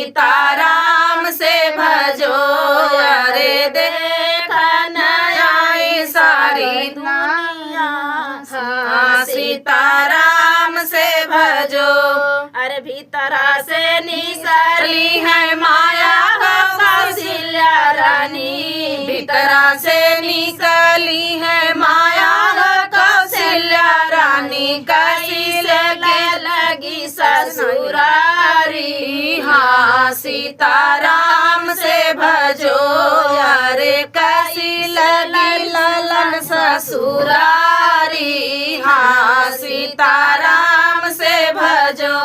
सीताराम से भजो अरे देखन आई सारी दुनिया हाँ सीताराम से भजो अरे भीतरा से निसरी है माया कौशल्या रानी भीतरा से निकली है माया कौशल्या रानी कैसे लगी ससुरारी हाँ सीताराम से भजो अरे कैसी लगी ललन ससुरारी हाँ सीताराम से भजो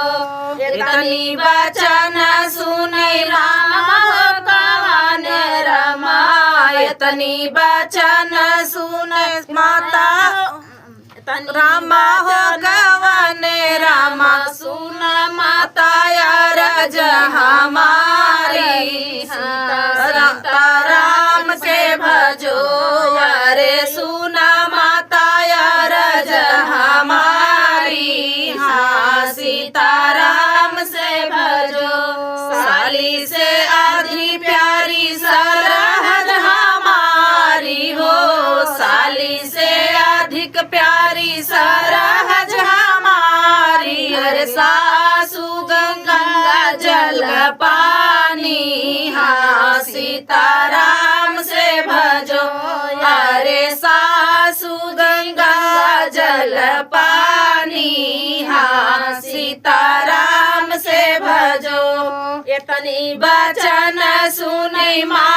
इतनी वचन सुने राम कवन रमा इतनी वचन सुने माता रामा हो कवन रामा सुन माता रज हमारी सीताराम से भजो अरे सुन माता रज हमारी हाँ सीताराम से भजो साली से आधी प्यारी सरहद हमारी हो साली से अधिक प्यारी सरहद हमारी अरे सासू गंगा जल पानी हाँ सीताराम से भजो अरे सासू गंगा जल पानी हाँ सीताराम से भजो इतनी वचन सुने माँ